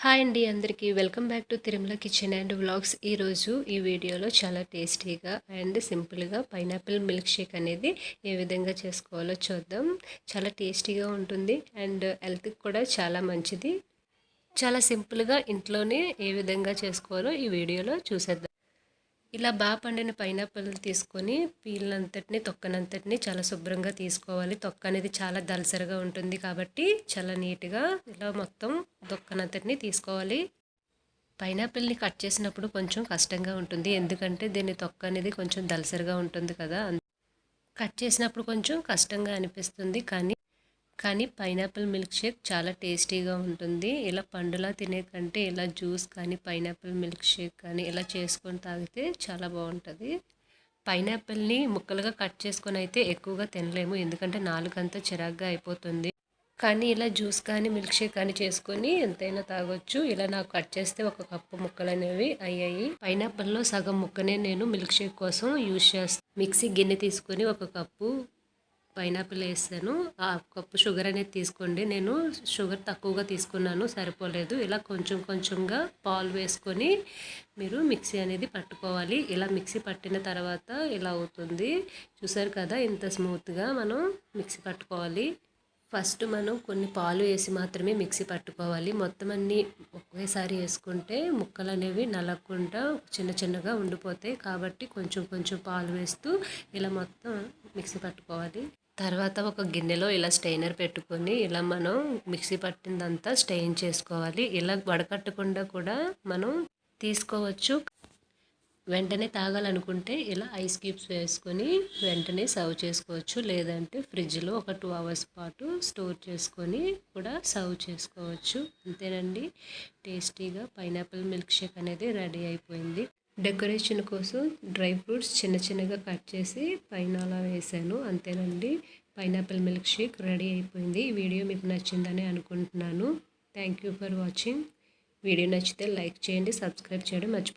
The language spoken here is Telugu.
హాయ్ అండి అందరికీ welcome back to Tirumala kitchen and vlogs. ఈరోజు ఈ వీడియోలో చాలా టేస్టీగా అండ్ సింపుల్గా పైనాపిల్ మిల్క్ షేక్ అనేది ఏ విధంగా చేసుకోవాలో చూద్దాం. చాలా టేస్టీగా ఉంటుంది అండ్ హెల్త్కి కూడా చాలా మంచిది. చాలా సింపుల్గా ఇంట్లోనే ఏ విధంగా చేసుకోవాలో ఈ వీడియోలో చూసేద్దాం. ఇలా బాగా పండిన పైనాపిల్ తీసుకొని పీల్నంతటిని తొక్కనంతటిని చాలా శుభ్రంగా తీసుకోవాలి. తొక్క అనేది చాలా దలసరిగా ఉంటుంది కాబట్టి చాలా నీట్గా ఇలా మొత్తం తొక్కనంతటిని తీసుకోవాలి. పైనాపిల్ని కట్ చేసినప్పుడు కొంచెం కష్టంగా ఉంటుంది, ఎందుకంటే దీని తొక్క అనేది కొంచెం దలసరిగా ఉంటుంది కదా. కట్ చేసినప్పుడు కొంచెం కష్టంగా అనిపిస్తుంది, కానీ పైనాపిల్ మిల్క్ షేక్ చాలా టేస్టీగా ఉంటుంది. ఇలా పండులా తినే కంటే ఇలా జ్యూస్ కానీ పైనాపిల్ మిల్క్ షేక్ కానీ ఇలా చేసుకొని తాగితే చాలా బాగుంటుంది. పైనాపిల్ని ముక్కలుగా కట్ చేసుకొని అయితే ఎక్కువగా తినలేము, ఎందుకంటే నాలుకంతా చిరాగ్గా అయిపోతుంది. కానీ ఇలా జ్యూస్ కానీ మిల్క్ షేక్ కానీ చేసుకొని ఎంతైనా తాగొచ్చు. ఇలా నాకు కట్ చేస్తే ఒక కప్పు ముక్కలు అనేవి అయ్యాయి. పైనాపిల్లో సగం ముక్కనే నేను మిల్క్ షేక్ కోసం యూజ్ చేస్తాను. మిక్సీ గిన్నె తీసుకొని ఒక కప్పు పైనాపిల్ వేస్తాను. ఆ కప్పు షుగర్ అనేది తీసుకోండి. నేను షుగర్ తక్కువగా తీసుకున్నాను, సరిపోలేదు. ఇలా కొంచెం కొంచెంగా పాలు వేసుకొని మీరు మిక్సీ అనేది పట్టుకోవాలి. ఇలా మిక్సీ పట్టిన తర్వాత ఇలా అవుతుంది. చూసారు కదా, ఇంత స్మూత్గా మనం మిక్సీ పట్టుకోవాలి. ఫస్ట్ మనం కొన్ని పాలు వేసి మాత్రమే మిక్సీ పట్టుకోవాలి. మొత్తం అన్నీ ఒకేసారి వేసుకుంటే ముక్కలు అనేవి నలగకుండా చిన్న చిన్నగా ఉండిపోతాయి. కాబట్టి కొంచెం కొంచెం పాలు వేస్తూ ఇలా మొత్తం మిక్సీ పట్టుకోవాలి. తర్వాత ఒక గిన్నెలో ఇలా స్టెయినర్ పెట్టుకొని ఇలా మనం మిక్సీ పట్టిందంతా స్టెయిన్ చేసుకోవాలి. ఇలా వడకట్టకుండా కూడా మనం తీసుకోవచ్చు. వెంటనే తాగాలనుకుంటే ఇలా ఐస్ క్యూబ్స్ వేసుకొని వెంటనే సర్వ్ చేసుకోవచ్చు, లేదంటే ఫ్రిడ్జ్లో ఒక 2 అవర్స్ పాటు స్టోర్ చేసుకొని కూడా సర్వ్ చేసుకోవచ్చు. అంతేనండి, టేస్టీగా పైనాపిల్ మిల్క్ షేక్ అనేది రెడీ అయిపోయింది. డెకరేషన్ కోసం డ్రై ఫ్రూట్స్ చిన్న చిన్నగా కట్ చేసి పైన అలా వేసాను. అంతేనండి, పైనాపిల్ మిల్క్ షేక్ రెడీ అయిపోయింది. ఈ వీడియో మీకు నచ్చిందని అనుకుంటున్నాను. Thank you for watching. Video నచ్చితే లైక్ చేయండి, సబ్స్క్రైబ్ చేయడం మర్చిపోకండి.